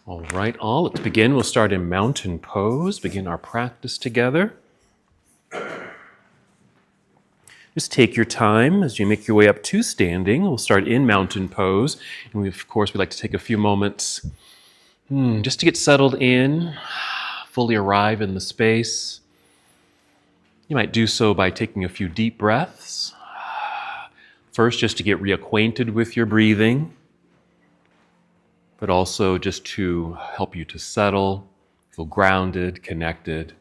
All right, let's begin. We'll start in mountain pose, begin our practice together. Just take your time as you make your way up to standing. We'll start in mountain pose. And we'd like to take a few moments just to get settled in, fully arrive in the space. You might do so by taking a few deep breaths. First, just to get reacquainted with your breathing, but also just to help you to settle, feel grounded, connected.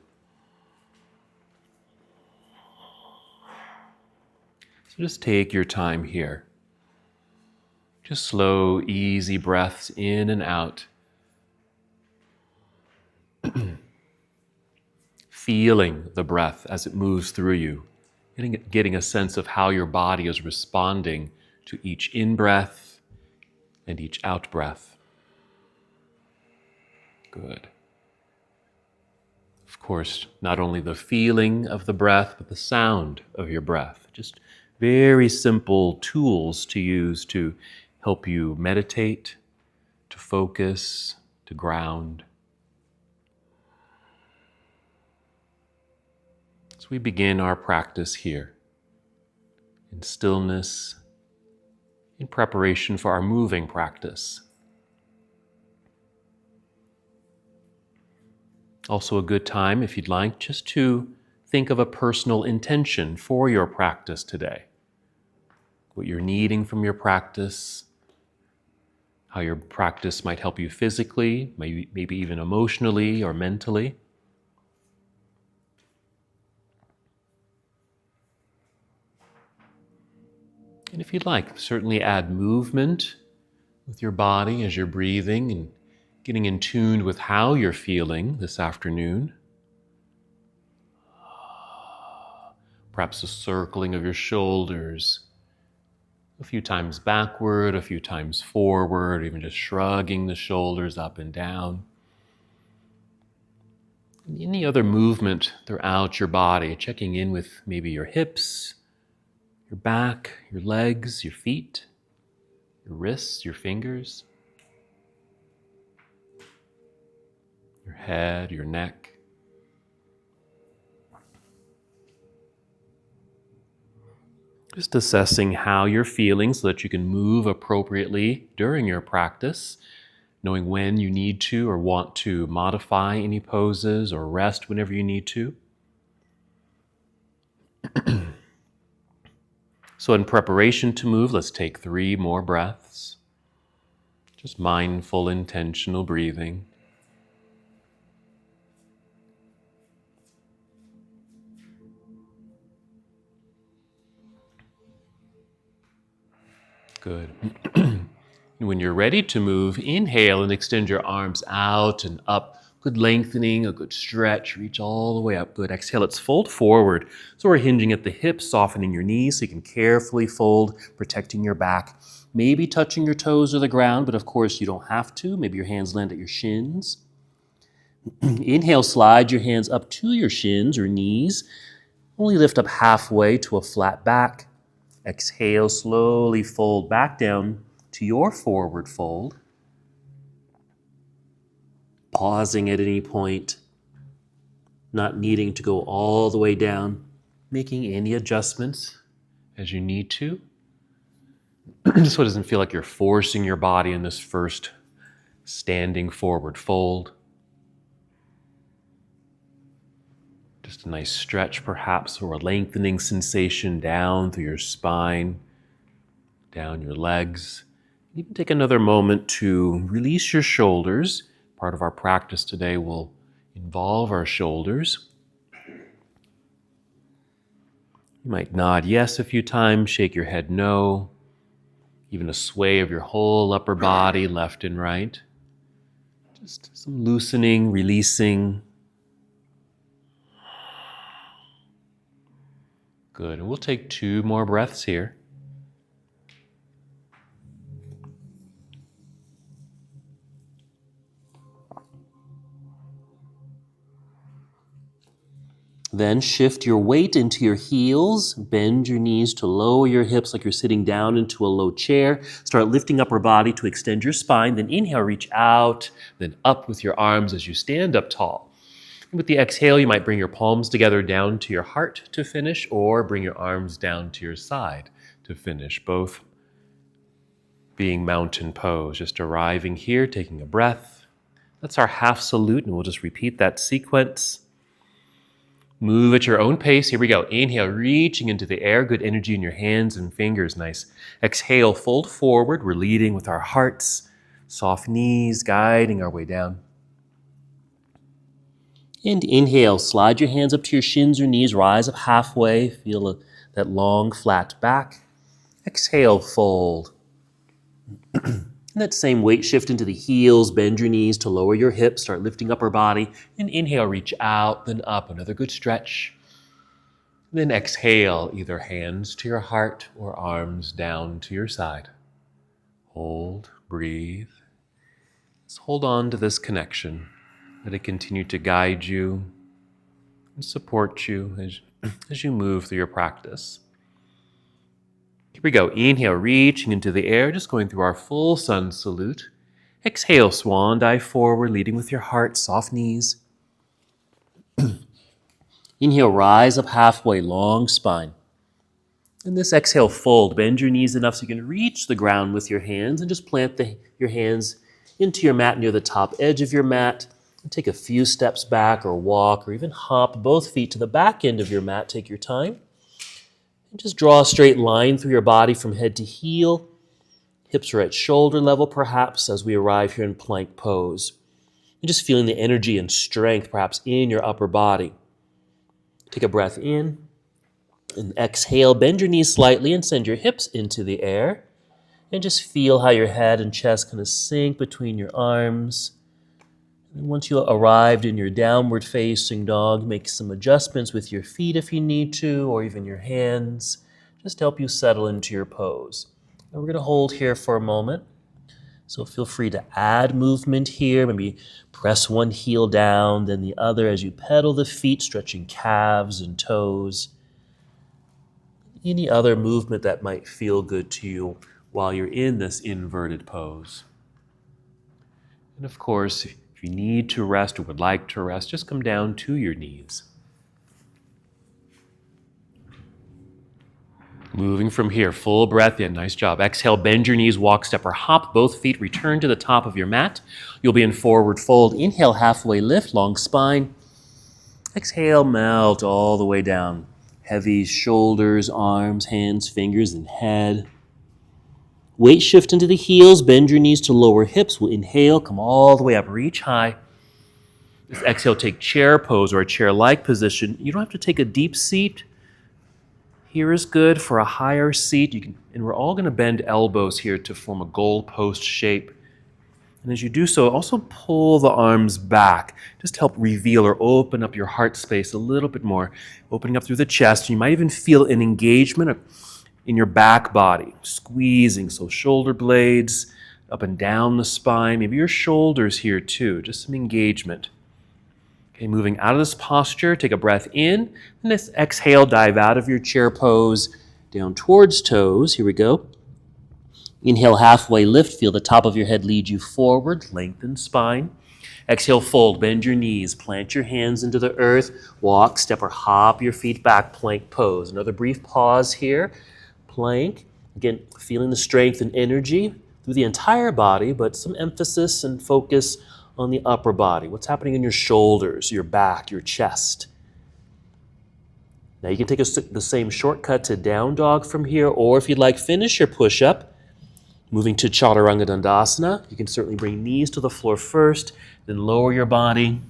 So just take your time here. Just slow, easy breaths in and out. Feeling the breath as it moves through you. Getting a sense of how your body is responding to each in-breath and each out-breath. Good. Of course, not only the feeling of the breath, but the sound of your breath. Just very simple tools to use to help you meditate, to focus, to ground. So we begin our practice here in stillness, in preparation for our moving practice. Also a good time, if you'd like, just to think of a personal intention for your practice today. What you're needing from your practice, how your practice might help you physically, maybe even emotionally or mentally. And if you'd like, certainly add movement with your body as you're breathing and getting in tune with how you're feeling this afternoon. Perhaps a circling of your shoulders, a few times backward, a few times forward, even just shrugging the shoulders up and down. And any other movement throughout your body, checking in with maybe your hips, your back, your legs, your feet, your wrists, your fingers, your head, your neck. Just assessing how you're feeling so that you can move appropriately during your practice, knowing when you need to or want to modify any poses or rest whenever you need to. So in preparation to move, let's take 3 more breaths. Just mindful, intentional breathing. Good. When you're ready to move, inhale and extend your arms out and up. Good lengthening, a good stretch. Reach all the way up. Good. Exhale, let's fold forward. So we're hinging at the hips, softening your knees so you can carefully fold, protecting your back. Maybe touching your toes to the ground, but of course you don't have to. Maybe your hands land at your shins. Inhale, slide your hands up to your shins or knees. Only lift up halfway to a flat back. Exhale, slowly fold back down to your forward fold. Pausing at any point, not needing to go all the way down, making any adjustments as you need to. So it doesn't feel like you're forcing your body in this first standing forward fold. Just a nice stretch perhaps, or a lengthening sensation down through your spine, down your legs. You can take another moment to release your shoulders. Part of our practice today will involve our shoulders. You might nod yes a few times, shake your head no, even a sway of your whole upper body, left and right. Just some loosening, releasing. Good, and we'll take 2 more breaths here. Then shift your weight into your heels. Bend your knees to lower your hips like you're sitting down into a low chair. Start lifting upper body to extend your spine. Then inhale, reach out, then up with your arms as you stand up tall. And with the exhale, you might bring your palms together down to your heart to finish, or bring your arms down to your side to finish. Both being mountain pose. Just arriving here, taking a breath. That's our half salute, and we'll just repeat that sequence. Move at your own pace. Here we go. Inhale, reaching into the air. Good energy in your hands and fingers. Nice. Exhale, fold forward. We're leading with our hearts. Soft knees, guiding our way down. And inhale, slide your hands up to your shins or knees. Rise up halfway. Feel that long, flat back. Exhale, fold. And that same weight shift into the heels, bend your knees to lower your hips, start lifting upper body, and inhale, reach out, then up, another good stretch. Then exhale, either hands to your heart or arms down to your side. Hold, breathe. Let's hold on to this connection. Let it continue to guide you and support you as you move through your practice. Here we go. Inhale, reaching into the air, just going through our full sun salute. Exhale, swan dive forward, leading with your heart, soft knees. Inhale, rise up halfway, long spine. And this exhale, fold. Bend your knees enough so you can reach the ground with your hands, and just plant your hands into your mat near the top edge of your mat. And take a few steps back or walk or even hop both feet to the back end of your mat. Take your time. And just draw a straight line through your body from head to heel. Hips are at shoulder level perhaps as we arrive here in plank pose. And just feeling the energy and strength perhaps in your upper body. Take a breath in and exhale. Bend your knees slightly and send your hips into the air. And just feel how your head and chest kind of sink between your arms. And once you arrived in your downward facing dog, make some adjustments with your feet if you need to, or even your hands, just to help you settle into your pose. And we're going to hold here for a moment. So feel free to add movement here. Maybe press one heel down, then the other as you pedal the feet, stretching calves and toes. Any other movement that might feel good to you while you're in this inverted pose. And of course, if you need to rest or would like to rest, just come down to your knees. Moving from here, full breath in. Nice job. Exhale, bend your knees, walk, step, or hop. Both feet return to the top of your mat. You'll be in forward fold. Inhale, halfway lift, long spine. Exhale, melt all the way down. Heavy shoulders, arms, hands, fingers, and head. Weight shift into the heels. Bend your knees to lower hips. We'll inhale, come all the way up, reach high. This exhale, take chair pose or a chair-like position. You don't have to take a deep seat. Here is good for a higher seat. And we're all going to bend elbows here to form a goalpost shape. And as you do so, also pull the arms back. Just help reveal or open up your heart space a little bit more. Opening up through the chest. You might even feel an engagement in your back body. Squeezing, so shoulder blades up and down the spine. Maybe your shoulders here too. Just some engagement. Okay, moving out of this posture, take a breath in, and this exhale, dive out of your chair pose, down towards toes. Here we go. Inhale, halfway lift, feel the top of your head lead you forward, lengthen spine. Exhale, fold, bend your knees, plant your hands into the earth, walk, step, or hop your feet back, plank pose. Another brief pause here, plank. Again, feeling the strength and energy through the entire body, but some emphasis and focus on the upper body. What's happening in your shoulders, your back, your chest. Now you can take the same shortcut to down dog from here, or if you'd like, finish your push-up. Moving to Chaturanga Dandasana, you can certainly bring knees to the floor first, then lower your body.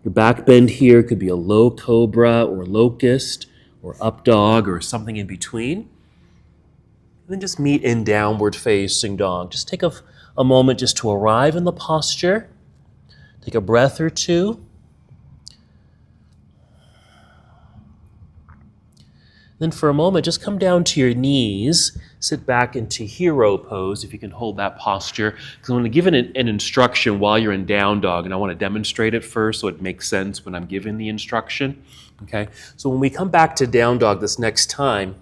Your back bend here could be a low cobra or locust or up dog or something in between. And then just meet in downward facing dog. Just take a moment just to arrive in the posture. Take a breath or two. Then for a moment, just come down to your knees, sit back into hero pose, if you can hold that posture. Because I'm going to give an instruction while you're in down dog, and I want to demonstrate it first so it makes sense when I'm giving the instruction. Okay, so when we come back to down dog this next time,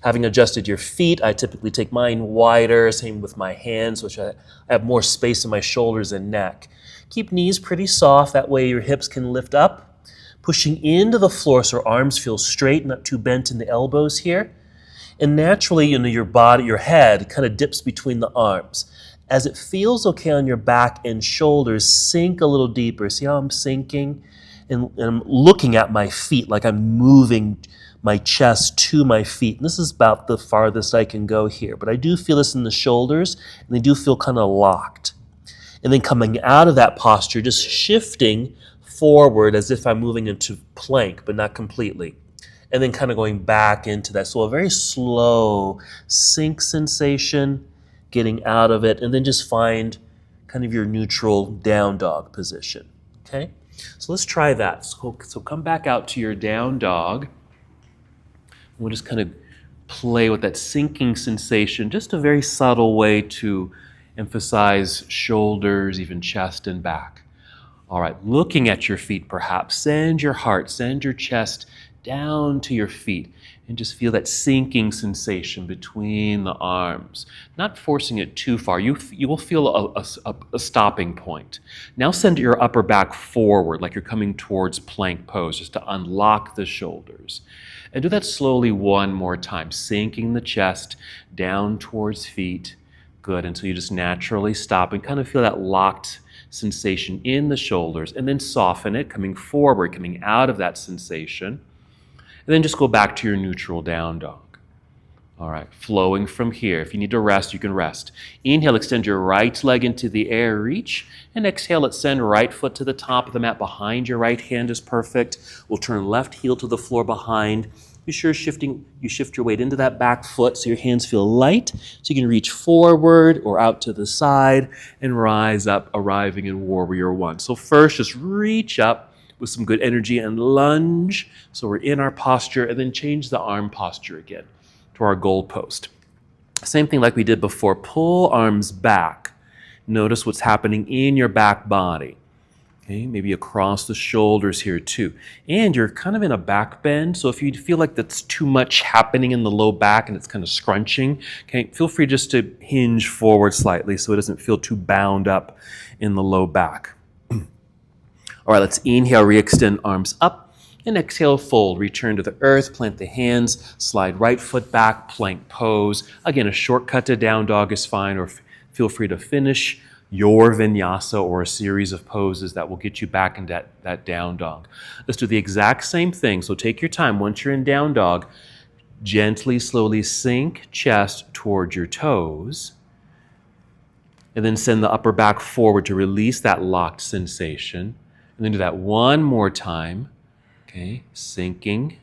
having adjusted your feet, I typically take mine wider, same with my hands, which I have more space in my shoulders and neck. Keep knees pretty soft, that way your hips can lift up. Pushing into the floor so our arms feel straight, not too bent in the elbows here. And naturally, your body, your head kind of dips between the arms. As it feels okay on your back and shoulders, sink a little deeper. See how I'm sinking? And I'm looking at my feet like I'm moving my chest to my feet. And this is about the farthest I can go here. But I do feel this in the shoulders, and they do feel kind of locked. And then coming out of that posture, just shifting forward as if I'm moving into plank, but not completely. And then kind of going back into that. So a very slow sink sensation, getting out of it, and then just find kind of your neutral down dog position. Okay? So let's try that. So come back out to your down dog. We'll just kind of play with that sinking sensation, just a very subtle way to emphasize shoulders, even chest and back. All right, looking at your feet perhaps, send your heart, send your chest down to your feet and just feel that sinking sensation between the arms, not forcing it too far. You will feel a stopping point. Now send your upper back forward like you're coming towards plank pose, just to unlock the shoulders. And do that slowly one more time, sinking the chest down towards feet. Good, until you just naturally stop and kind of feel that locked sensation in the shoulders, and then soften it, coming forward, coming out of that sensation, and then just go back to your neutral down dog. All right, flowing from here. If you need to rest, you can rest. Inhale, extend your right leg into the air, reach, and exhale, let's send right foot to the top of the mat behind your right hand is perfect. We'll turn left heel to the floor behind. Be sure you shift your weight into that back foot so your hands feel light, so you can reach forward or out to the side and rise up, arriving in Warrior One. So first, just reach up with some good energy and lunge. So we're in our posture, and then change the arm posture again to our goal post. Same thing like we did before. Pull arms back. Notice what's happening in your back body. Okay, maybe across the shoulders here too. And you're kind of in a back bend, so if you feel like that's too much happening in the low back and it's kind of scrunching, okay, feel free just to hinge forward slightly so it doesn't feel too bound up in the low back. All right, let's inhale, re-extend arms up, and exhale, fold. Return to the earth, plant the hands, slide right foot back, plank pose. Again, a shortcut to down dog is fine, or feel free to finish your vinyasa or a series of poses that will get you back into that down dog. Let's do the exact same thing. So take your time. Once you're in down dog, gently, slowly sink chest towards your toes, and then send the upper back forward to release that locked sensation. And then do that one more time. Okay, sinking.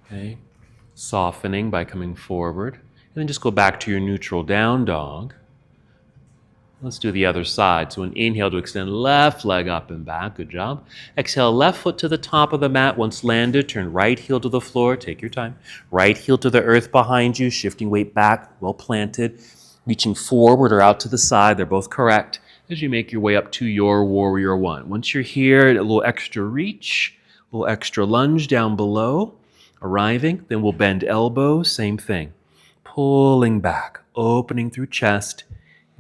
Okay, softening by coming forward. And then just go back to your neutral down dog. Let's do the other side. So an inhale to extend left leg up and back. Good job. Exhale, left foot to the top of the mat. Once landed, turn right heel to the floor. Take your time. Right heel to the earth behind you, shifting weight back, well planted. Reaching forward or out to the side. They're both correct as you make your way up to your Warrior One. Once you're here, a little extra reach, a little extra lunge down below. Arriving, then we'll bend elbows. Same thing. Pulling back, opening through chest,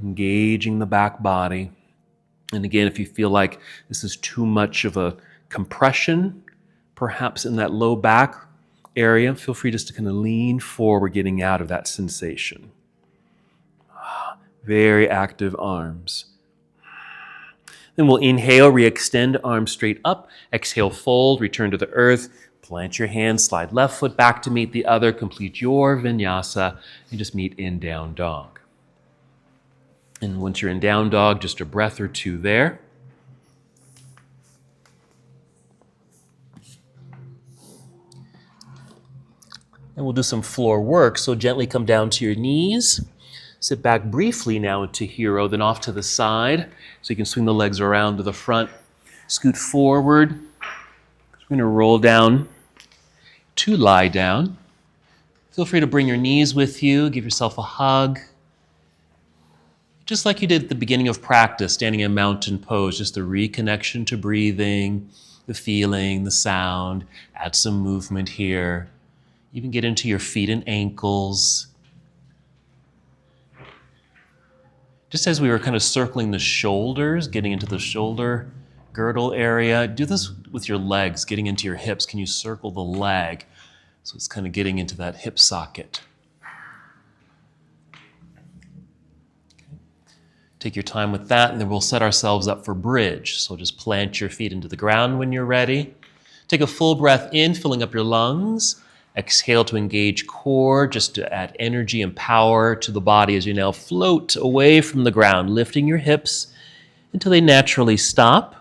engaging the back body. And again, if you feel like this is too much of a compression, perhaps in that low back area, feel free just to kind of lean forward, getting out of that sensation. Very active arms. Then we'll inhale, re-extend arms straight up. Exhale, fold, return to the earth. Plant your hands, slide left foot back to meet the other. Complete your vinyasa and just meet in down dog. And once you're in down dog, just a breath or two there. And we'll do some floor work. So gently come down to your knees. Sit back briefly now into hero, then off to the side. So you can swing the legs around to the front. Scoot forward. We're going to roll down to lie down. Feel free to bring your knees with you, give yourself a hug. Just like you did at the beginning of practice, standing in mountain pose, just the reconnection to breathing, the feeling, the sound. Add some movement here. Even get into your feet and ankles. Just as we were kind of circling the shoulders, getting into the shoulder girdle area, do this with your legs, getting into your hips. Can you circle the leg? So it's kind of getting into that hip socket. Take your time with that, and then we'll set ourselves up for bridge. So just plant your feet into the ground when you're ready. Take a full breath in, filling up your lungs. Exhale to engage core, just to add energy and power to the body as you now float away from the ground, lifting your hips until they naturally stop,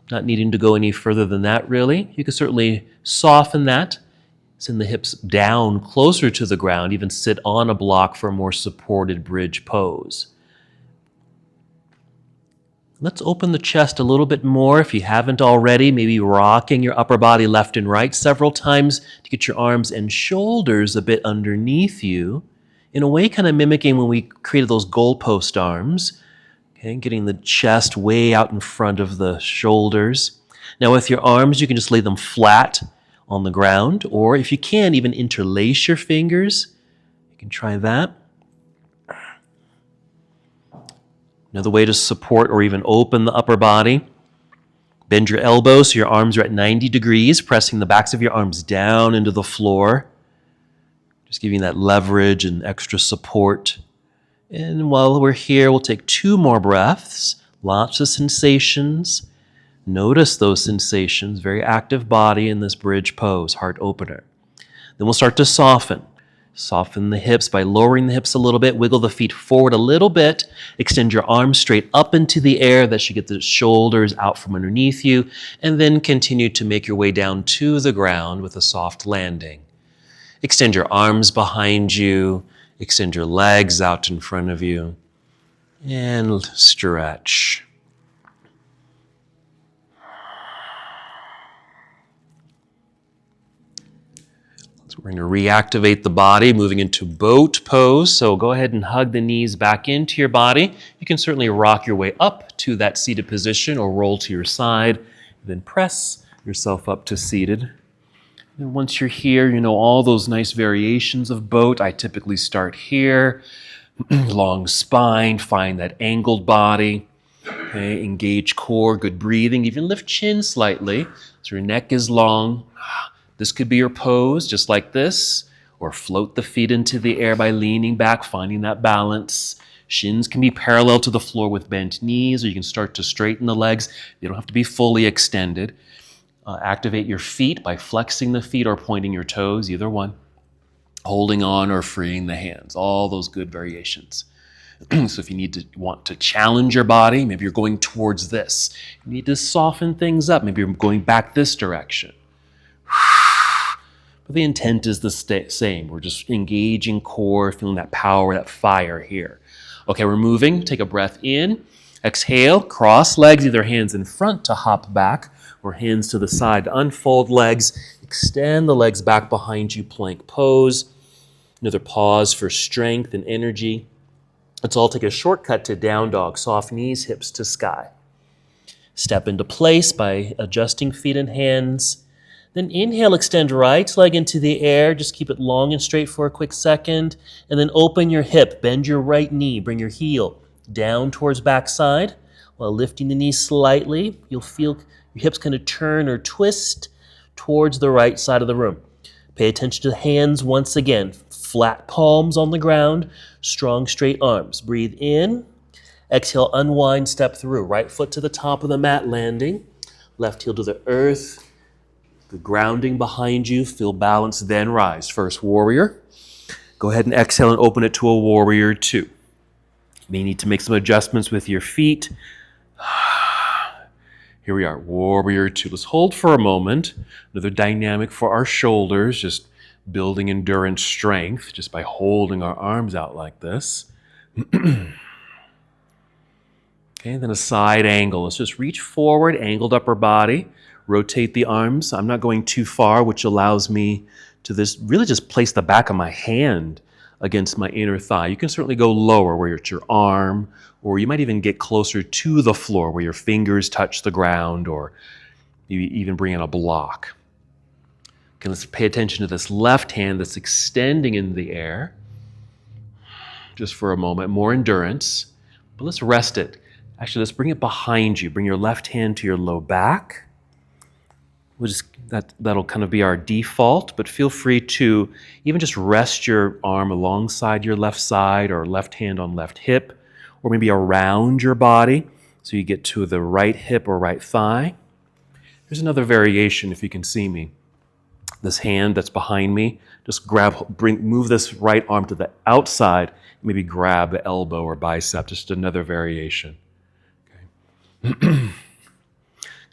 not needing to go any further than that, really. You can certainly soften that. Send the hips down closer to the ground, even sit on a block for a more supported bridge pose. Let's open the chest a little bit more if you haven't already, maybe rocking your upper body left and right several times to get your arms and shoulders a bit underneath you, in a way kind of mimicking when we created those goalpost arms, okay, getting the chest way out in front of the shoulders. Now with your arms, you can just lay them flat on the ground, or if you can, even interlace your fingers. You can try that. Another way to support or even open the upper body. Bend your elbows so your arms are at 90 degrees, pressing the backs of your arms down into the floor. Just giving that leverage and extra support. And while we're here, we'll take 2 more breaths. Lots of sensations. Notice those sensations. Very active body in this bridge pose, heart opener. Then we'll start to soften. Soften the hips by lowering the hips a little bit. Wiggle the feet forward a little bit. Extend your arms straight up into the air. That should get the shoulders out from underneath you. And then continue to make your way down to the ground with a soft landing. Extend your arms behind you. Extend your legs out in front of you. And stretch. So we're going to reactivate the body, moving into boat pose. So go ahead and hug the knees back into your body. You can certainly rock your way up to that seated position or roll to your side. Then press yourself up to seated. And once you're here, you know all those nice variations of boat. I typically start here. Long spine, find that angled body. Okay, engage core, good breathing. Even lift chin slightly so your neck is long. This could be your pose, just like this, or float the feet into the air by leaning back, finding that balance. Shins can be parallel to the floor with bent knees, or you can start to straighten the legs. They don't have to be fully extended. Activate your feet by flexing the feet or pointing your toes, either one. Holding on or freeing the hands, all those good variations. So if you want to challenge your body, maybe you're going towards this. You need to soften things up. Maybe you're going back this direction. But the intent is the same. We're just engaging core, feeling that power, that fire here. Okay, we're moving. Take a breath in. Exhale, cross legs, either hands in front to hop back or hands to the side to unfold legs. Extend the legs back behind you, plank pose. Another pause for strength and energy. Let's all take a shortcut to down dog, soft knees, hips to sky. Step into place by adjusting feet and hands. Then inhale, extend right leg into the air. Just keep it long and straight for a quick second. And then open your hip, bend your right knee, bring your heel down towards backside. While lifting the knee slightly, you'll feel your hips kind of turn or twist towards the right side of the room. Pay attention to the hands once again. Flat palms on the ground, strong straight arms. Breathe in. Exhale, unwind, step through. Right foot to the top of the mat, landing. Left heel to the earth. The grounding behind you, feel balance, then rise. First warrior. Go ahead and exhale and open it to a warrior 2. You may need to make some adjustments with your feet. Here we are, warrior 2. Let's hold for a moment. Another dynamic for our shoulders, just building endurance strength just by holding our arms out like this. Okay, then a side angle. Let's just reach forward, angled upper body. Rotate the arms. I'm not going too far, which allows me to this, really just place the back of my hand against my inner thigh. You can certainly go lower where it's your arm, or you might even get closer to the floor where your fingers touch the ground, or maybe even bring in a block. Okay, let's pay attention to this left hand that's extending in the air. Just for a moment, more endurance. But let's rest it. Actually, let's bring it behind you. Bring your left hand to your low back. That'll kind of be our default, but feel free to even just rest your arm alongside your left side, or left hand on left hip, or maybe around your body so you get to the right hip or right thigh. Here's another variation if you can see me. This hand that's behind me, just move this right arm to the outside, maybe grab the elbow or bicep, just another variation. Okay.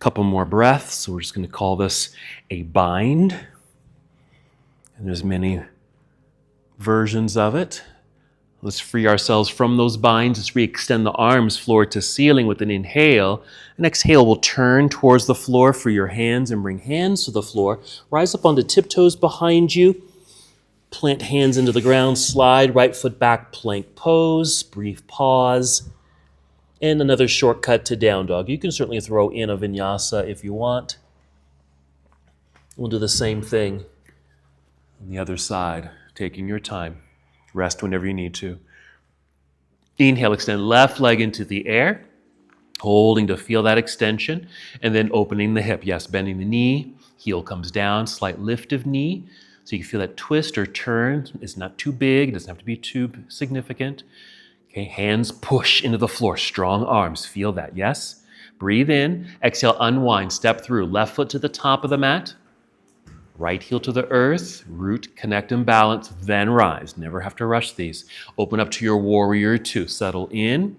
Couple more breaths. So we're just going to call this a bind. And there's many versions of it. Let's free ourselves from those binds. Let's re-extend the arms floor to ceiling with an inhale. And exhale, we'll turn towards the floor, free your hands and bring hands to the floor. Rise up onto tiptoes behind you. Plant hands into the ground, slide right foot back, plank pose, brief pause. And another shortcut to down dog. You can certainly throw in a vinyasa if you want. We'll do the same thing on the other side, taking your time. Rest whenever you need to. Inhale, extend left leg into the air, holding to feel that extension, and then opening the hip. Yes, bending the knee, heel comes down, slight lift of knee, so you can feel that twist or turn. It's not too big, it doesn't have to be too significant. Okay, hands push into the floor, strong arms, feel that, yes? Breathe in, exhale, unwind, step through, left foot to the top of the mat, right heel to the earth, root, connect and balance, then rise. Never have to rush these. Open up to your warrior two, settle in,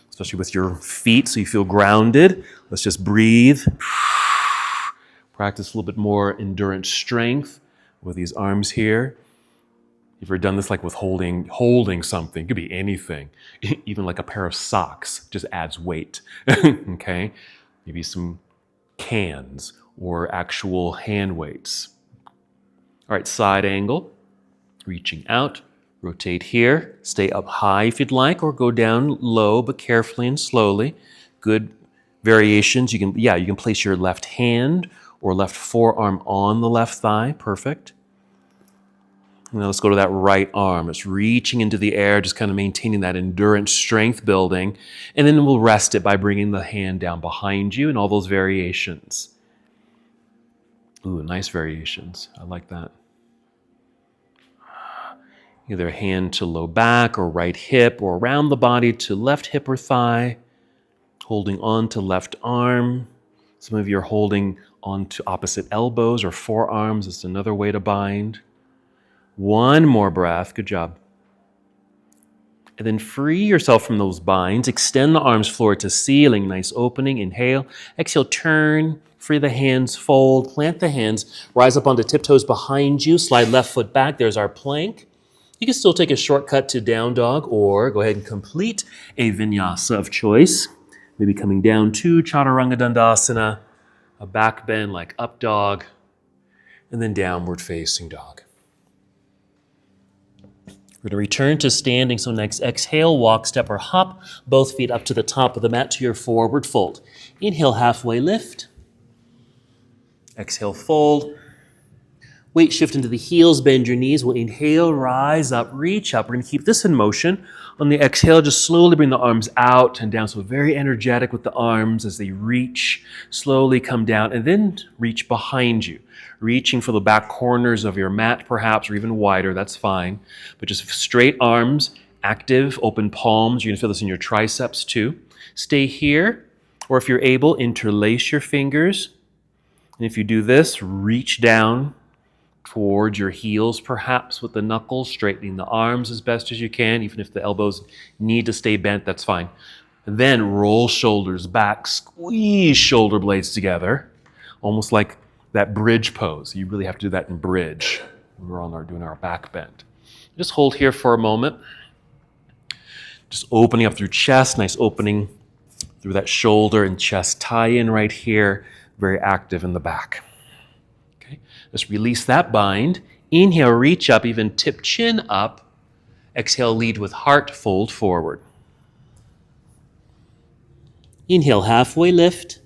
especially with your feet so you feel grounded. Let's just breathe. Practice a little bit more endurance strength with these arms here. You've ever done this like with holding something? It could be anything. Even like a pair of socks just adds weight. Okay? Maybe some cans or actual hand weights. All right, side angle. Reaching out. Rotate here. Stay up high if you'd like, or go down low, but carefully and slowly. Good variations. You can place your left hand or left forearm on the left thigh. Perfect. Now let's go to that right arm. It's reaching into the air, just kind of maintaining that endurance strength building. And then we'll rest it by bringing the hand down behind you and all those variations. Ooh, nice variations. I like that. Either hand to low back or right hip, or around the body to left hip or thigh. Holding on to left arm. Some of you are holding on to opposite elbows or forearms. It's another way to bind. One more breath. Good job. And then free yourself from those binds. Extend the arms floor to ceiling. Nice opening. Inhale. Exhale, turn. Free the hands, fold. Plant the hands. Rise up onto tiptoes behind you. Slide left foot back. There's our plank. You can still take a shortcut to down dog, or go ahead and complete a vinyasa of choice. Maybe coming down to chaturanga dandasana, a back bend like up dog, and then downward facing dog. We're going to return to standing. So next, exhale, walk, step, or hop. Both feet up to the top of the mat to your forward fold. Inhale, halfway lift. Exhale, fold. Weight shift into the heels, bend your knees. We'll inhale, rise up, reach up. We're going to keep this in motion. On the exhale, just slowly bring the arms out and down. So very energetic with the arms as they reach, slowly come down, and then reach behind you. Reaching for the back corners of your mat, perhaps, or even wider, that's fine. But just straight arms, active, open palms. You're going to feel this in your triceps too. Stay here, or if you're able, interlace your fingers. And if you do this, reach down towards your heels, perhaps with the knuckles, straightening the arms as best as you can. Even if the elbows need to stay bent, that's fine. And then roll shoulders back, squeeze shoulder blades together, almost like that bridge pose. You really have to do that in bridge when we're doing our back bend. Just hold here for a moment. Just opening up through chest, nice opening through that shoulder and chest tie in right here, very active in the back. Okay, let's release that bind. Inhale, reach up, even tip chin up. Exhale, lead with heart, fold forward. Inhale, halfway lift.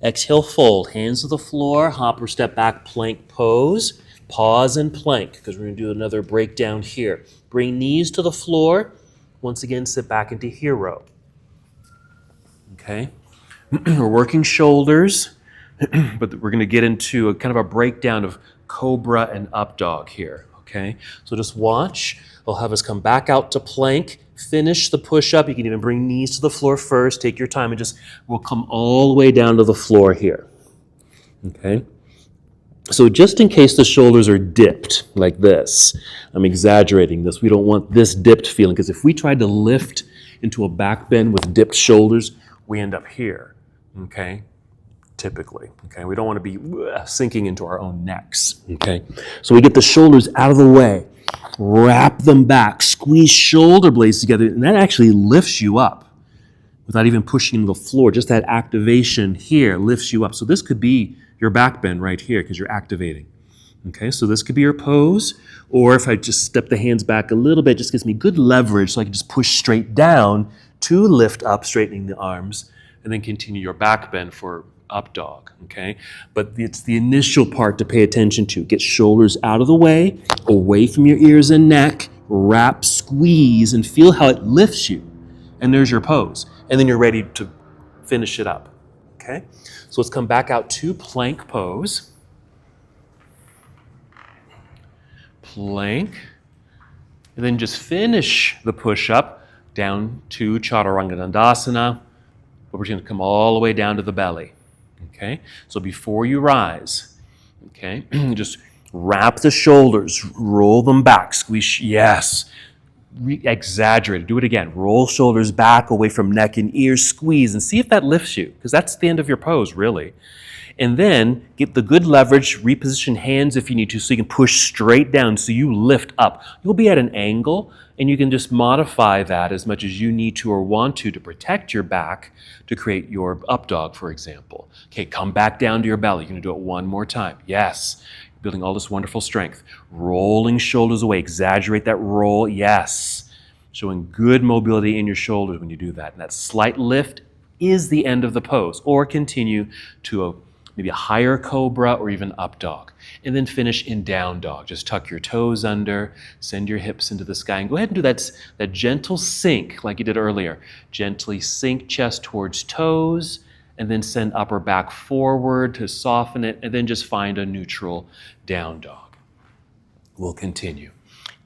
Exhale, fold. Hands to the floor, hop or step back, plank pose. Pause and plank, because we're going to do another breakdown here. Bring knees to the floor. Once again, sit back into hero. Okay? We're working shoulders, but we're going to get into a kind of a breakdown of cobra and up dog here. Okay? So just watch. They'll have us come back out to plank. Finish the push-up. You can even bring knees to the floor first. Take your time and just, we'll come all the way down to the floor here. Okay? So just in case the shoulders are dipped like this, I'm exaggerating this. We don't want this dipped feeling, because if we tried to lift into a back bend with dipped shoulders, we end up here, okay? Typically, okay? We don't want to be sinking into our own necks, okay? So we get the shoulders out of the way, wrap them back, squeeze shoulder blades together, and that actually lifts you up without even pushing into the floor. Just that activation here lifts you up. So this could be your back bend right here because you're activating. Okay, so this could be your pose, or if I just step the hands back a little bit, it just gives me good leverage so I can just push straight down to lift up, straightening the arms, and then continue your back bend for up dog, okay? But it's the initial part to pay attention to. Get shoulders out of the way, away from your ears and neck, wrap, squeeze, and feel how it lifts you. And there's your pose. And then you're ready to finish it up, okay? So let's come back out to plank pose. Plank. And then just finish the push-up down to Chaturanga, but we're going to come all the way down to the belly, okay? So before you rise, okay, just wrap the shoulders, roll them back, squeeze, yes. Exaggerate. Do it again. Roll shoulders back away from neck and ears. Squeeze and see if that lifts you, because that's the end of your pose, really. And then get the good leverage. Reposition hands if you need to, so you can push straight down so you lift up. You'll be at an angle, and you can just modify that as much as you need to or want to protect your back to create your up dog, for example. Okay, come back down to your belly. You're going to do it one more time. Yes. Building all this wonderful strength. Rolling shoulders away. Exaggerate that roll. Yes. Showing good mobility in your shoulders when you do that. And that slight lift is the end of the pose. Or continue to maybe a higher cobra or even up dog. And then finish in down dog. Just tuck your toes under, send your hips into the sky, and go ahead and do that gentle sink like you did earlier. Gently sink chest towards toes, and then send upper back forward to soften it, and then just find a neutral down dog. We'll continue.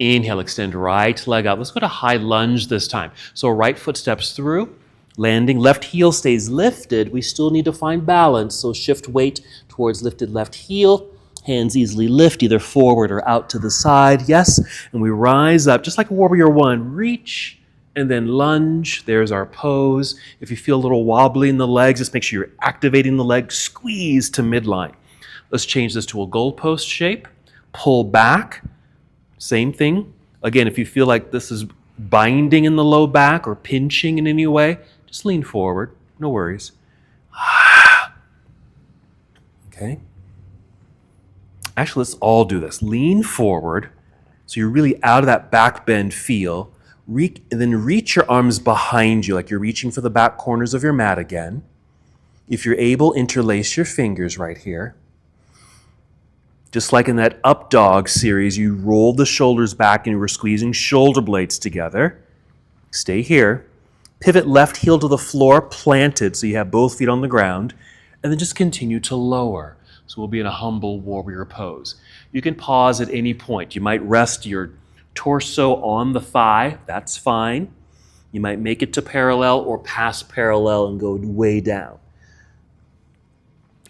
Inhale, extend right leg up. Let's go to high lunge this time. So right foot steps through, landing, left heel stays lifted. We still need to find balance, so shift weight towards lifted left heel. Hands easily lift either forward or out to the side. Yes, and we rise up just like a warrior one. Reach, and then lunge. There's our pose. If you feel a little wobbly in the legs, just make sure you're activating the legs. Squeeze to midline. Let's change this to a goalpost shape. Pull back. Same thing. Again, if you feel like this is binding in the low back or pinching in any way, just lean forward. No worries. Okay. Actually, let's all do this. Lean forward so you're really out of that back bend feel. And then reach your arms behind you like you're reaching for the back corners of your mat again. If you're able, interlace your fingers right here. Just like in that up dog series, you rolled the shoulders back and you were squeezing shoulder blades together. Stay here. Pivot left heel to the floor, planted so you have both feet on the ground. And then just continue to lower. So we'll be in a humble warrior pose. You can pause at any point. You might rest your torso on the thigh, that's fine. You might make it to parallel or past parallel and go way down.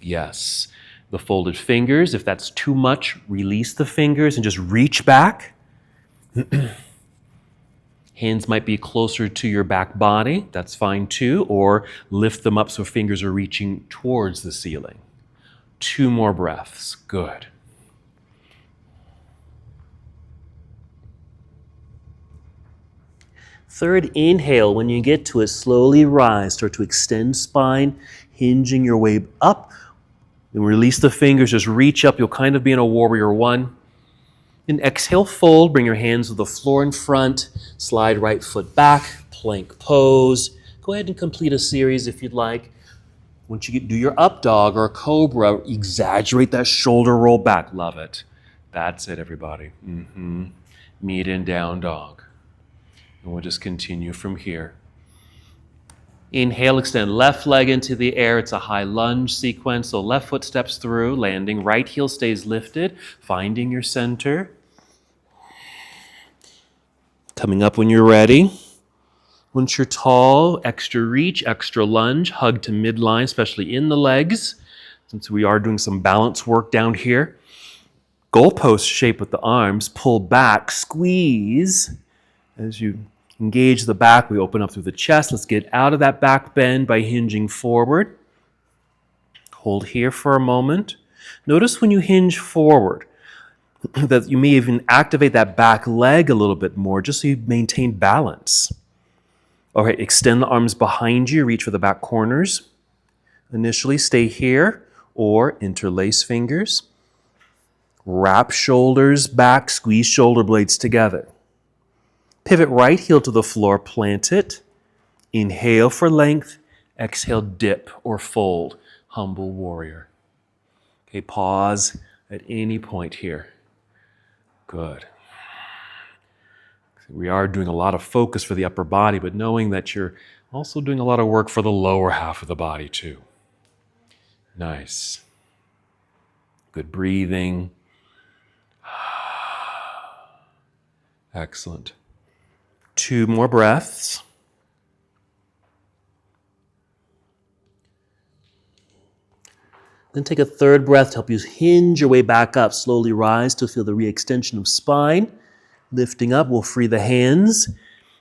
Yes, the folded fingers, if that's too much, release the fingers and just reach back. Hands might be closer to your back body, that's fine too, or lift them up so fingers are reaching towards the ceiling. 2 more breaths, good. Third, inhale. When you get to it, slowly rise. Start to extend spine, hinging your way up. Then release the fingers, just reach up. You'll kind of be in a warrior one. And exhale, fold. Bring your hands to the floor in front. Slide right foot back. Plank pose. Go ahead and complete a series if you'd like. Once you do your up dog or a cobra, exaggerate that shoulder roll back. Love it. That's it, everybody. Meet in down dog. And we'll just continue from here. Inhale, extend left leg into the air. It's a high lunge sequence. So left foot steps through, landing. Right heel stays lifted, finding your center. Coming up when you're ready. Once you're tall, extra reach, extra lunge, hug to midline, especially in the legs, since we are doing some balance work down here. Goalpost shape with the arms, pull back, squeeze. As you engage the back, we open up through the chest. Let's get out of that back bend by hinging forward. Hold here for a moment. Notice when you hinge forward that you may even activate that back leg a little bit more just so you maintain balance. All right, extend the arms behind you, reach for the back corners. Initially, stay here or interlace fingers. Wrap shoulders back, squeeze shoulder blades together. Pivot right heel to the floor, plant it. Inhale for length, exhale, dip or fold, humble warrior. Okay, pause at any point here. Good. We are doing a lot of focus for the upper body, but knowing that you're also doing a lot of work for the lower half of the body too. Nice. Good breathing. Excellent. 2 more breaths. Then take a third breath to help you hinge your way back up. Slowly rise to feel the re-extension of spine. Lifting up, we'll free the hands.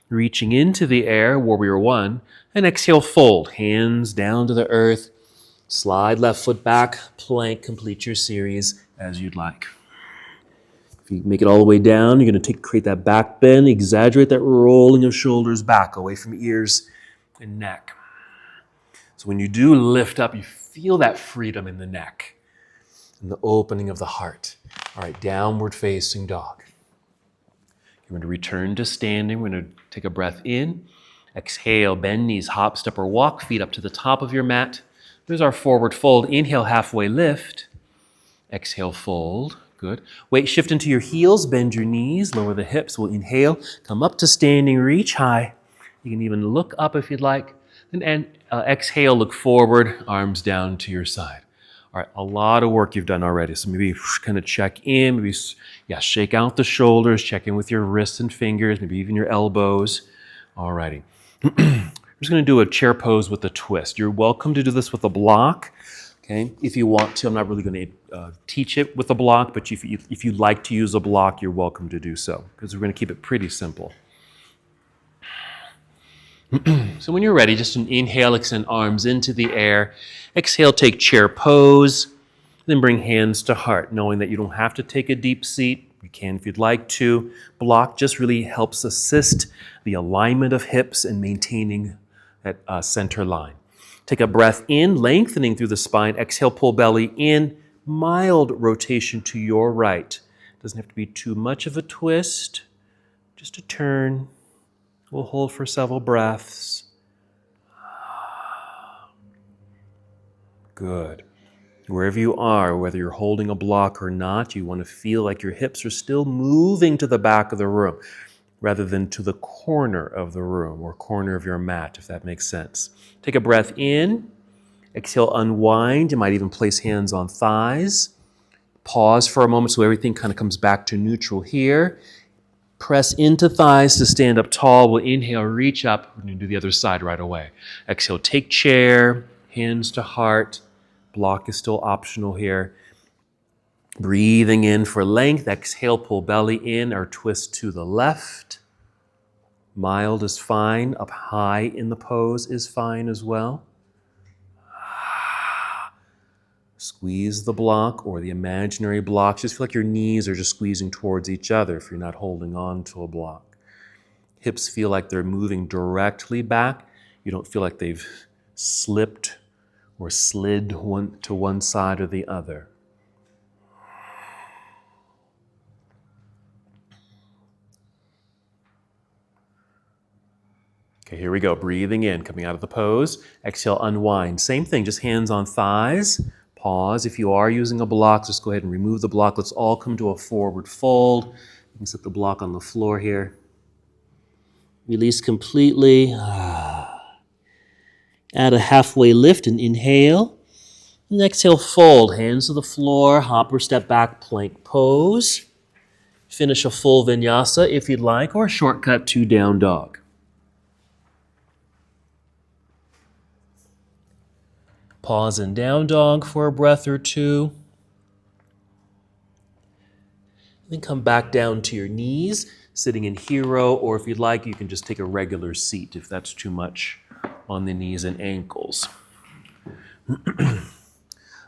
Reaching into the air, warrior 1. And exhale, fold. Hands down to the earth. Slide left foot back. Plank. Complete your series as you'd like. If you make it all the way down, you're going to create that back bend. Exaggerate that rolling of shoulders back, away from ears and neck. So when you do lift up, you feel that freedom in the neck and the opening of the heart. All right, downward facing dog. You're going to return to standing. We're going to take a breath in. Exhale, bend knees, hop, step, or walk. Feet up to the top of your mat. There's our forward fold. Inhale, halfway lift. Exhale, fold. Good. Weight shift into your heels. Bend your knees. Lower the hips. We'll inhale. Come up to standing. Reach high. You can even look up if you'd like. And exhale, look forward. Arms down to your side. All right, a lot of work you've done already. So maybe kind of check in. Maybe, shake out the shoulders. Check in with your wrists and fingers. Maybe even your elbows. All righty. We're just going to do a chair pose with a twist. You're welcome to do this with a block. Okay, if you want to. I'm not really going to teach it with a block, but if you'd like to use a block, you're welcome to do so, because we're going to keep it pretty simple. So when you're ready, just an inhale, extend arms into the air. Exhale, take chair pose. Then bring hands to heart, knowing that you don't have to take a deep seat. You can if you'd like to. Block just really helps assist the alignment of hips and maintaining that center line. Take a breath in, lengthening through the spine. Exhale, pull belly in. Mild rotation to your right. Doesn't have to be too much of a twist. Just a turn. We'll hold for several breaths. Good. Wherever you are, whether you're holding a block or not, you want to feel like your hips are still moving to the back of the room rather than to the corner of the room or corner of your mat, if that makes sense. Take a breath in. Exhale, unwind. You might even place hands on thighs. Pause for a moment so everything kind of comes back to neutral here. Press into thighs to stand up tall. We'll inhale, reach up. We're going to do the other side right away. Exhale, take chair, hands to heart. Block is still optional here. Breathing in for length. Exhale, pull belly in or twist to the left. Mild is fine. Up high in the pose is fine as well. Squeeze the block or the imaginary block. Just feel like your knees are just squeezing towards each other if you're not holding on to a block. Hips feel like they're moving directly back. You don't feel like they've slipped or slid to one side or the other. Okay, here we go. Breathing in, coming out of the pose. Exhale, unwind. Same thing, just hands on thighs. Pause. If you are using a block, just go ahead and remove the block. Let's all come to a forward fold. You can set the block on the floor here. Release completely. Add a halfway lift and inhale. And exhale, fold. Hands to the floor. Hop or step back, plank pose. Finish a full vinyasa if you'd like, or a shortcut to down dog. Pause in down dog for a breath or two. Then come back down to your knees, sitting in hero, or if you'd like, you can just take a regular seat if that's too much on the knees and ankles. All right,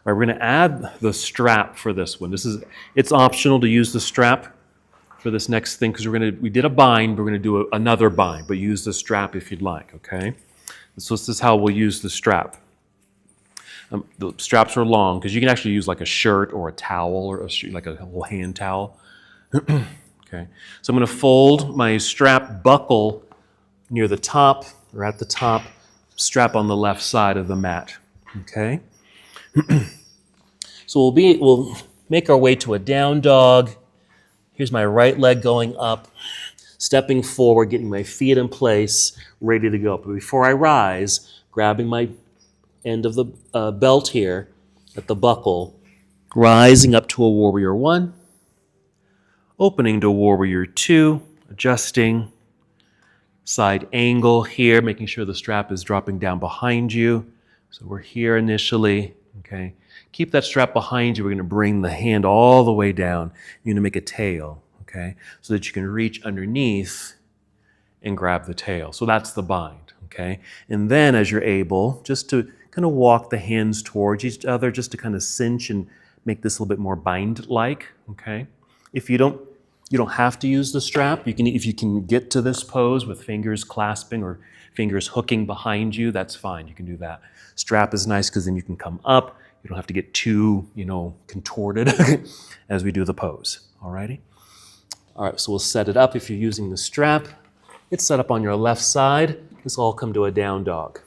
we're going to add the strap for this one. It's optional to use the strap for this next thing because we did a bind, but we're going to do another bind, but use the strap if you'd like, okay? So this is how we'll use the strap. The straps are long because you can actually use like a shirt or a towel or like a little hand towel. Okay, so I'm going to fold my strap buckle near the top or at the top, strap on the left side of the mat. Okay, so we'll make our way to a down dog. Here's my right leg going up, stepping forward, getting my feet in place, ready to go. But before I rise, grabbing my end of the belt here at the buckle, rising up to a warrior 1, opening to warrior 2, adjusting, side angle here, making sure the strap is dropping down behind you. So we're here initially, okay? Keep that strap behind you. We're going to bring the hand all the way down. You're going to make a tail, okay? So that you can reach underneath and grab the tail. So that's the bind, okay? And then as you're able, just to kind of walk the hands towards each other, just to kind of cinch and make this a little bit more bind-like, okay? If you don't have to use the strap. If you can get to this pose with fingers clasping or fingers hooking behind you, that's fine. You can do that. Strap is nice because then you can come up. You don't have to get too, contorted as we do the pose. Alrighty? All right, so we'll set it up. If you're using the strap, it's set up on your left side. This will all come to a down dog.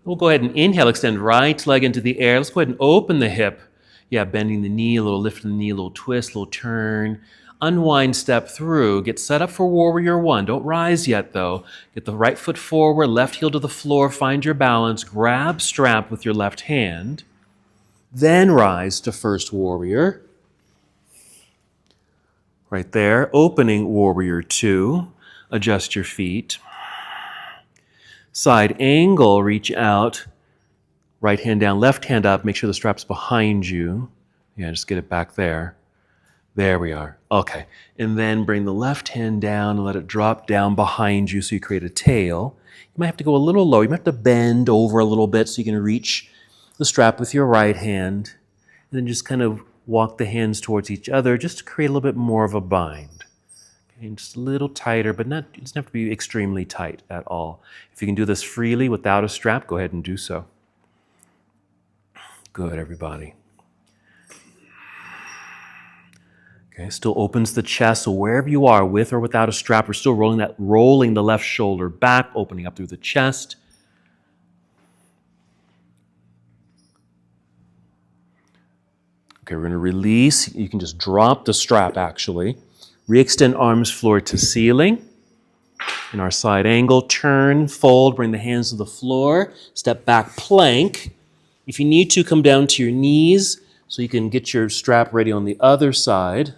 We'll go ahead and inhale, extend right leg into the air. Let's go ahead and open the hip. Yeah, bending the knee, a little lift in the knee, a little twist, a little turn. Unwind, step through. Get set up for warrior 1. Don't rise yet, though. Get the right foot forward, left heel to the floor. Find your balance. Grab strap with your left hand. Then rise to first warrior. Right there. Opening warrior 2. Adjust your feet. Side angle, reach out. Right hand down, left hand up. Make sure the strap's behind you. Yeah, just get it back there. There we are. Okay. And then bring the left hand down and let it drop down behind you so you create a tail. You might have to go a little low. You might have to bend over a little bit so you can reach the strap with your right hand. And then just kind of walk the hands towards each other just to create a little bit more of a bind. Okay, just a little tighter, but it doesn't have to be extremely tight at all. If you can do this freely without a strap, go ahead and do so. Good, everybody. Okay, still opens the chest, so wherever you are, with or without a strap, we're still rolling the left shoulder back, opening up through the chest. Okay, we're going to release. You can just drop the strap, actually. Re-extend arms floor to ceiling. In our side angle, turn, fold, bring the hands to the floor. Step back, plank. If you need to, come down to your knees so you can get your strap ready on the other side.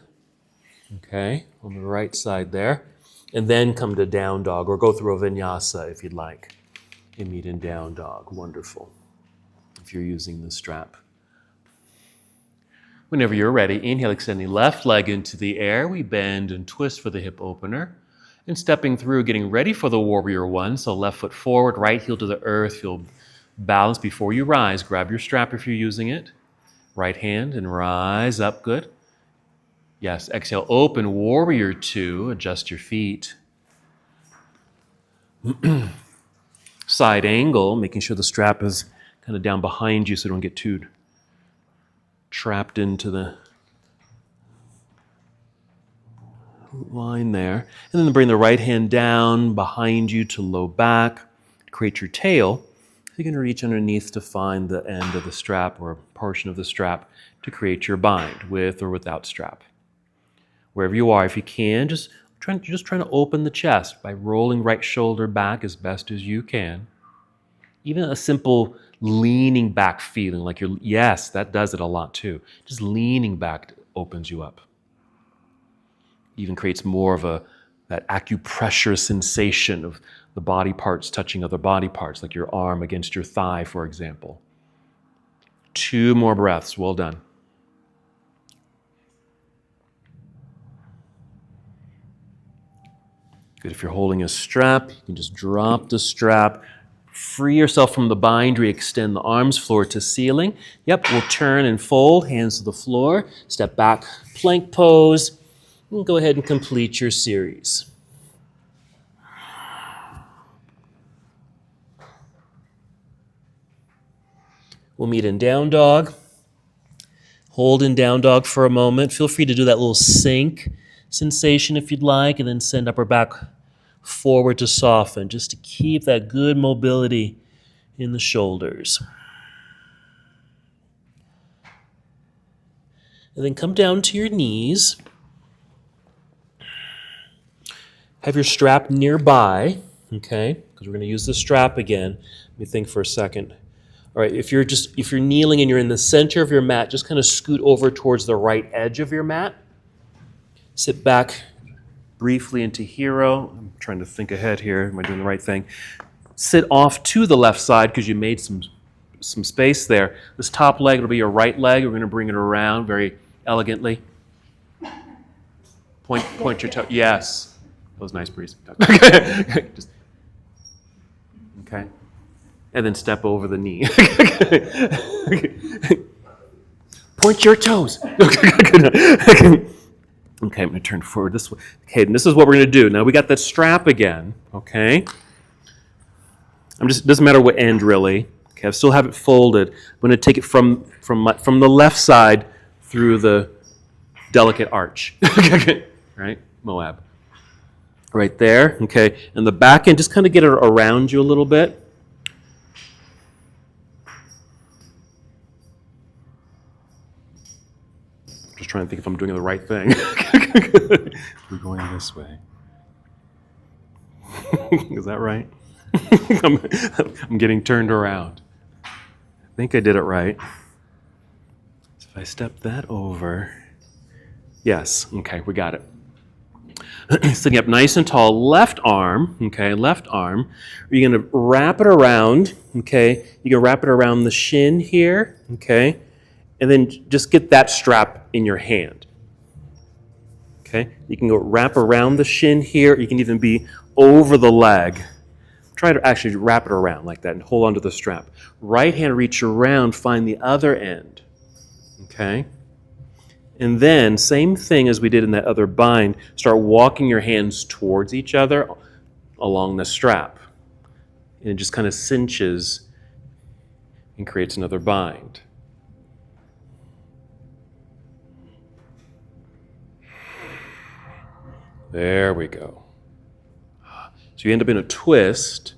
Okay, on the right side there. And then come to down dog, or go through a vinyasa if you'd like. And meet in down dog. Wonderful. If you're using the strap. Whenever you're ready, inhale, extending left leg into the air. We bend and twist for the hip opener. And stepping through, getting ready for the warrior 1. So left foot forward, right heel to the earth. Feel balance before you rise. Grab your strap if you're using it. Right hand and rise up. Good. Yes, exhale, open warrior 2. Adjust your feet. Side angle, making sure the strap is kind of down behind you so you don't get too trapped into the line there. And then bring the right hand down behind you to low back. Create your tail. You can reach underneath to find the end of the strap or a portion of the strap to create your bind with or without strap. Wherever you are, if you can, just trying to open the chest by rolling right shoulder back as best as you can. Even a simple leaning back feeling, like yes, that does it a lot too. Just leaning back opens you up. Even creates more of that acupressure sensation of the body parts touching other body parts, like your arm against your thigh, for example. 2 more breaths. Well done. Good. If you're holding a strap, you can just drop the strap. Free yourself from the bind, re-extend the arms, floor to ceiling. Yep, we'll turn and fold, hands to the floor, step back, plank pose, and go ahead and complete your series. We'll meet in down dog. Hold in down dog for a moment. Feel free to do that little sink sensation if you'd like, and then send upper back forward to soften, just to keep that good mobility in the shoulders. And then come down to your knees. Have your strap nearby, okay? Because we're going to use the strap again. Let me think for a second. All right, if you're kneeling and you're in the center of your mat, just kind of scoot over towards the right edge of your mat. Sit back briefly into hero. I'm trying to think ahead here. Am I doing the right thing? Sit off to the left side because you made some space there. This top leg will be your right leg. We're going to bring it around very elegantly. Point your toe. Yes. That was nice, Breeze. Okay. And then step over the knee. Point your toes. Okay, I'm going to turn forward this way. Okay, and this is what we're going to do. Now we got that strap again, okay? Doesn't matter what end really. Okay, I still have it folded. I'm going to take it from the left side through the delicate arch. Right? Moab. Right there, okay? And the back end, just kind of get it around you a little bit. Just trying to think if I'm doing the right thing. We're going this way. Is that right? I'm getting turned around. I think I did it right. So if I step that over. Yes, okay, we got it. Sitting up nice and tall, left arm, okay, left arm. You're going to wrap it around, okay? You can wrap it around the shin here, okay? And then just get that strap in your hand. Okay? You can go wrap around the shin here. You can even be over the leg. Try to actually wrap it around like that and hold onto the strap. Right hand, reach around, find the other end. Okay? And then, same thing as we did in that other bind, start walking your hands towards each other along the strap. And it just kind of cinches and creates another bind. There we go. So you end up in a twist.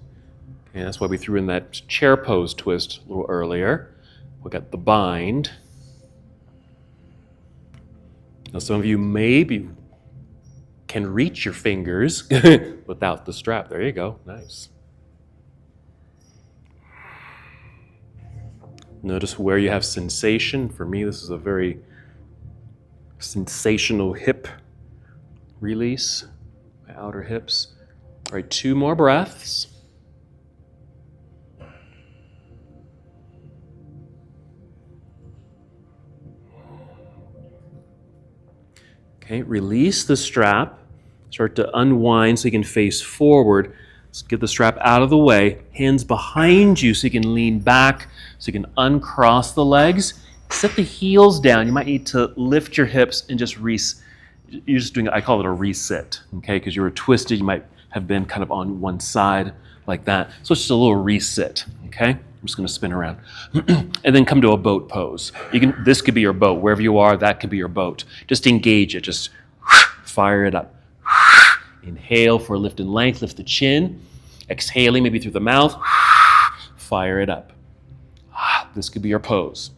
And that's why we threw in that chair pose twist a little earlier. We got the bind. Now some of you maybe can reach your fingers without the strap. There you go. Nice. Notice where you have sensation. For me, this is a very sensational hip release, my outer hips. All right, 2 more breaths. Okay, release the strap. Start to unwind so you can face forward. Let's get the strap out of the way. Hands behind you so you can lean back, so you can uncross the legs. Set the heels down. You might need to lift your hips and just you're just doing, I call it a reset, okay? Because you were twisted, you might have been kind of on one side like that. So it's just a little reset, okay? I'm just going to spin around. And then come to a boat pose. This could be your boat. Wherever you are, that could be your boat. Just engage it. Just fire it up. Inhale for a lift and length, lift the chin. Exhaling maybe through the mouth, fire it up. This could be your pose,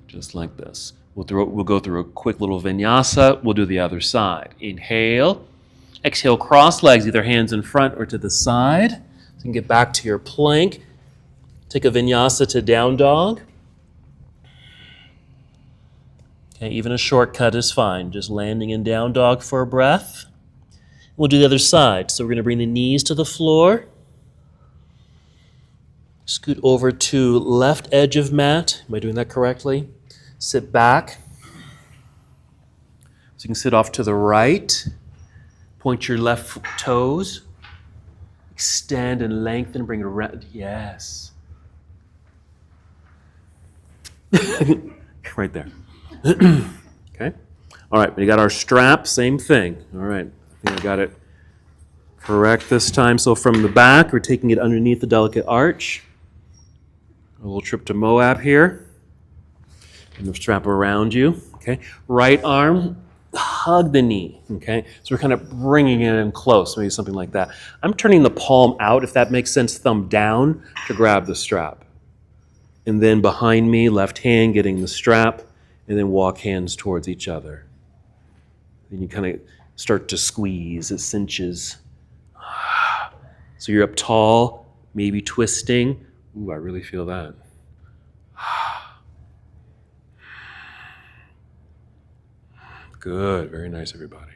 just like this. We'll go through a quick little vinyasa. We'll do the other side. Inhale. Exhale, cross legs, either hands in front or to the side. So you can get back to your plank. Take a vinyasa to down dog. Okay, even a shortcut is fine. Just landing in down dog for a breath. We'll do the other side. So we're going to bring the knees to the floor. Scoot over to left edge of mat. Am I doing that correctly? Sit back. So you can sit off to the right. Point your left toes. Extend and lengthen. Bring it around. Yes. Right there. Okay. All right, we got our strap, same thing. All right, I think I got it correct this time. So from the back, we're taking it underneath the delicate arch. A little trip to Moab here. And the strap around you. Okay. Right arm, hug the knee. Okay. So we're kind of bringing it in close, maybe something like that. I'm turning the palm out, if that makes sense, thumb down to grab the strap. And then behind me, left hand getting the strap, and then walk hands towards each other. Then you kind of start to squeeze, it cinches. So you're up tall, maybe twisting. Ooh, I really feel that. Good, very nice, everybody.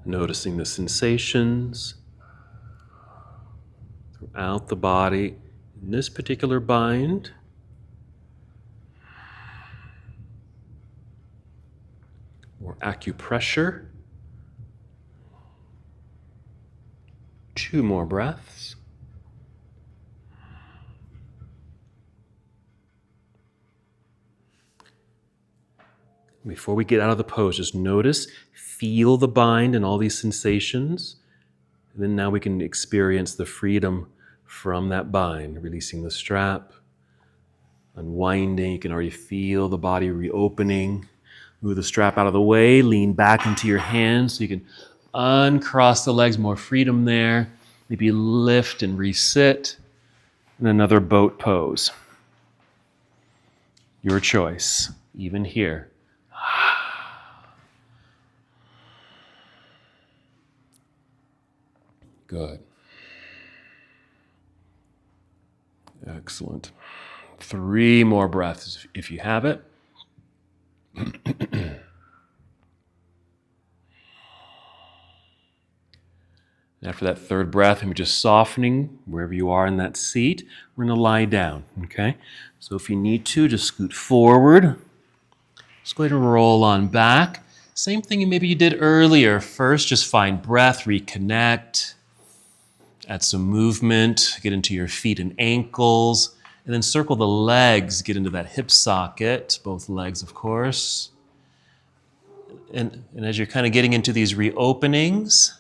Noticing the sensations throughout the body in this particular bind. Or acupressure. 2 more breaths. Before we get out of the pose, just notice, feel the bind and all these sensations. And then now we can experience the freedom from that bind, releasing the strap, unwinding. You can already feel the body reopening. Move the strap out of the way, lean back into your hands so you can uncross the legs, more freedom there. Maybe lift and resit. And another boat pose. Your choice, even here. Good. Excellent. 3 more breaths if you have it. After that 3rd breath, and we're just softening wherever you are in that seat, we're going to lie down, okay? So if you need to, just scoot forward. Just go ahead and roll on back. Same thing maybe you did earlier. First, just find breath, reconnect. Add some movement, get into your feet and ankles, and then circle the legs, get into that hip socket, both legs, of course. And as you're kind of getting into these reopenings,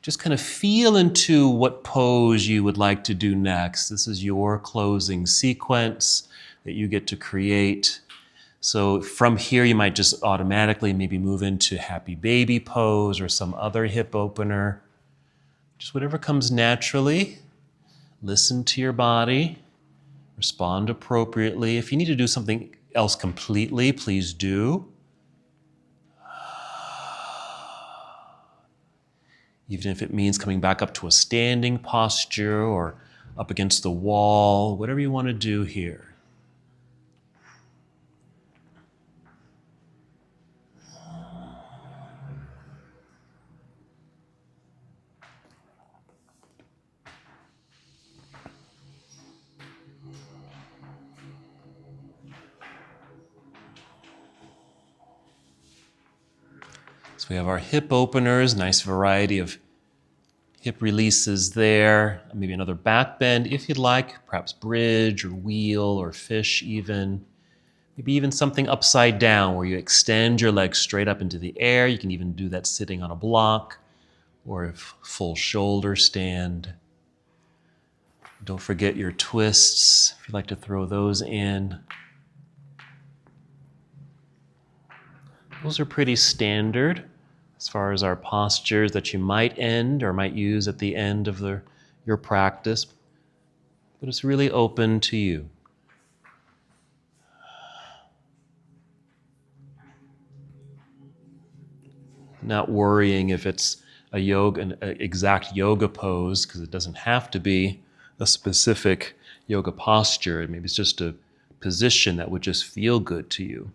just kind of feel into what pose you would like to do next. This is your closing sequence that you get to create. So from here, you might just automatically maybe move into happy baby pose or some other hip opener. Just whatever comes naturally. Listen to your body. Respond appropriately. If you need to do something else completely, please do. Even if it means coming back up to a standing posture or up against the wall, whatever you want to do here. So we have our hip openers, nice variety of hip releases there. Maybe another back bend if you'd like, perhaps bridge or wheel or fish even. Maybe even something upside down where you extend your legs straight up into the air. You can even do that sitting on a block or a full shoulder stand. Don't forget your twists, if you'd like to throw those in. Those are pretty standard as far as our postures that you might end or might use at the end of your practice. But it's really open to you. Not worrying if it's an exact yoga pose, because it doesn't have to be a specific yoga posture. Maybe it's just a position that would just feel good to you.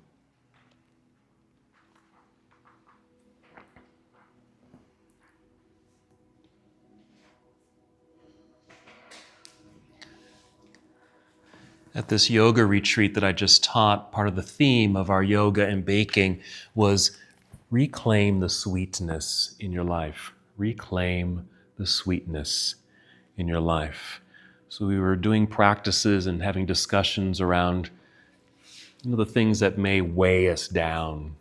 At this yoga retreat that I just taught, part of the theme of our yoga and baking was reclaim the sweetness in your life. Reclaim the sweetness in your life. So we were doing practices and having discussions around the things that may weigh us down.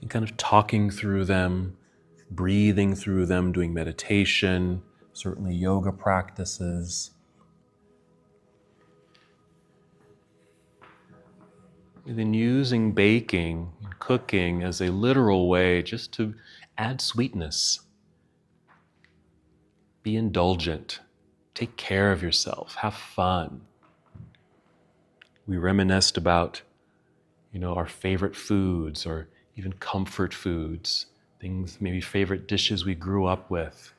And kind of talking through them, breathing through them, doing meditation, certainly yoga practices. And then using baking and cooking as a literal way just to add sweetness. Be indulgent. Take care of yourself. Have fun. We reminisced about, our favorite foods or even comfort foods, things, maybe favorite dishes we grew up with.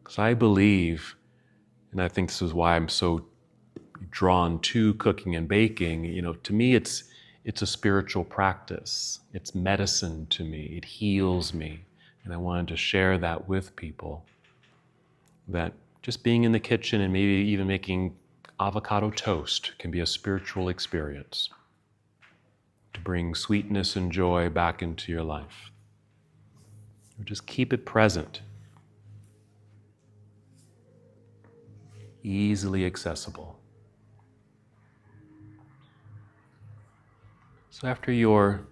Because I believe, and I think this is why I'm so drawn to cooking and baking, to me it's a spiritual practice. It's medicine to me. It heals me. And I wanted to share that with people. That just being in the kitchen and maybe even making avocado toast can be a spiritual experience to bring sweetness and joy back into your life. Or just keep it present. Easily accessible. So after your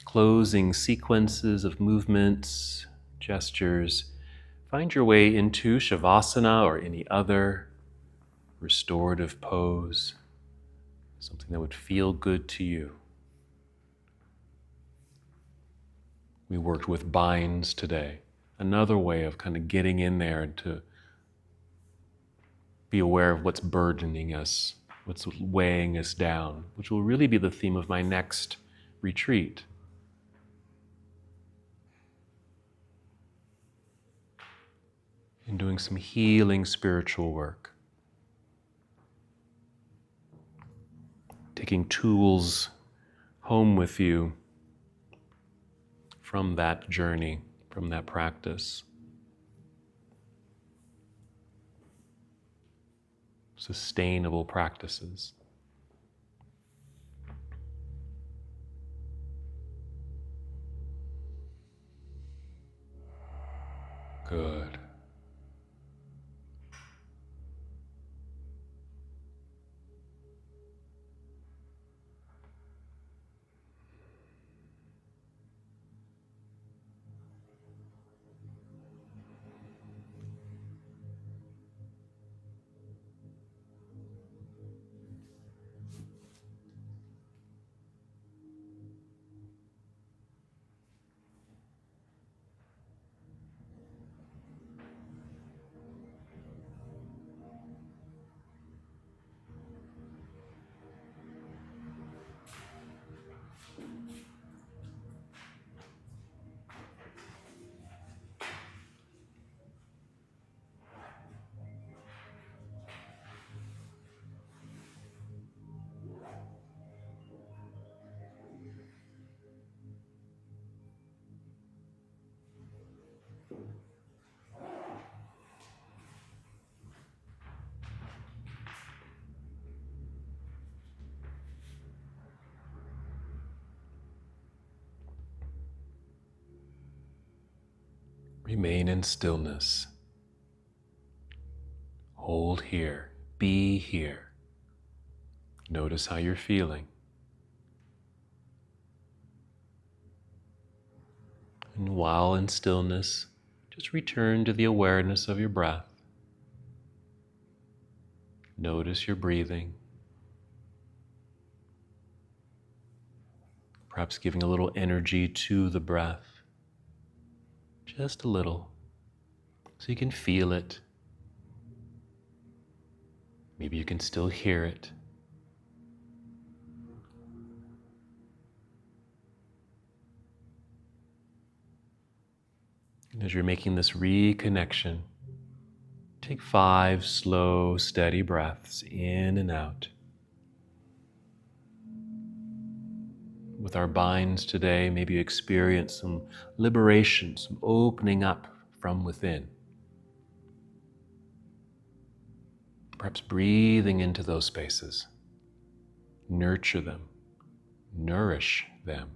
closing sequences of movements, gestures, find your way into Shavasana or any other restorative pose, something that would feel good to you. We worked with binds today, another way of kind of getting in there and to be aware of what's burdening us, what's weighing us down, which will really be the theme of my next retreat. And doing some healing spiritual work. Taking tools home with you from that journey, from that practice. Sustainable practices. Good. Remain in stillness. Hold here. Be here. Notice how you're feeling. And while in stillness, just return to the awareness of your breath. Notice your breathing. Perhaps giving a little energy to the breath. Just a little. So you can feel it. Maybe you can still hear it. And as you're making this reconnection, take 5 slow, steady breaths in and out. With our binds today, maybe you experience some liberation, some opening up from within. Perhaps breathing into those spaces. Nurture them. Nourish them.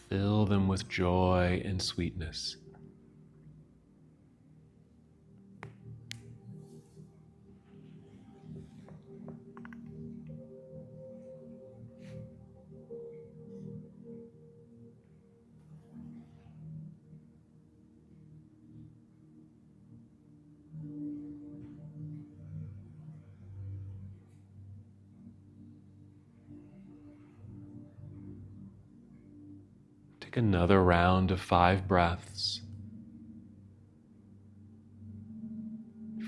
Fill them with joy and sweetness. Take another round of 5 breaths.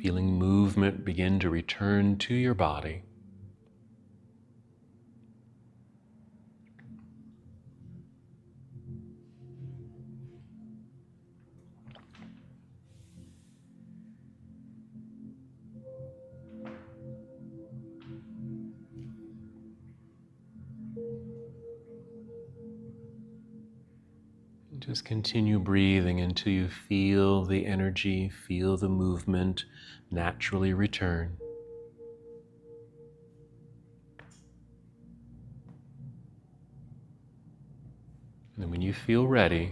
Feeling movement begin to return to your body. Just continue breathing until you feel the energy, feel the movement naturally return. And then when you feel ready,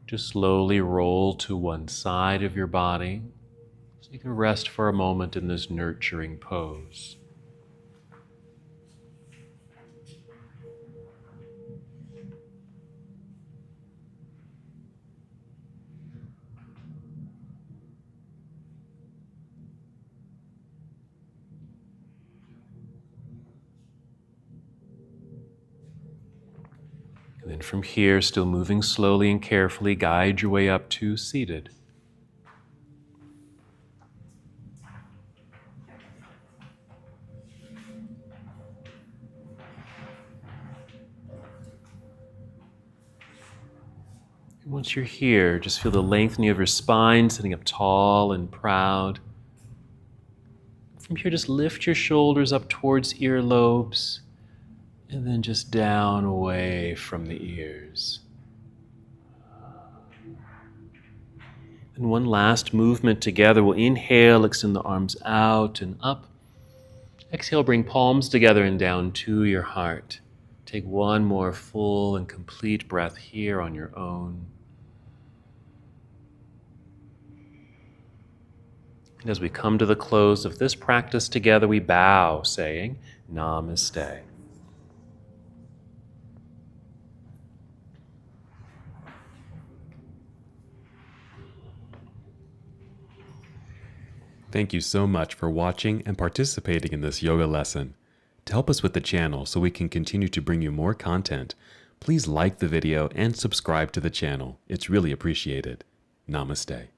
just slowly roll to one side of your body so you can rest for a moment in this nurturing pose. And then from here, still moving slowly and carefully, guide your way up to seated. And once you're here, just feel the lengthening of your spine, sitting up tall and proud. From here, just lift your shoulders up towards earlobes, and then just down away from the ears. And one last movement together. We'll inhale, extend the arms out and up. Exhale, bring palms together and down to your heart. Take one more full and complete breath here on your own. And as we come to the close of this practice together, we bow, saying, Namaste. Thank you so much for watching and participating in this yoga lesson. To help us with the channel so we can continue to bring you more content, please like the video and subscribe to the channel. It's really appreciated. Namaste.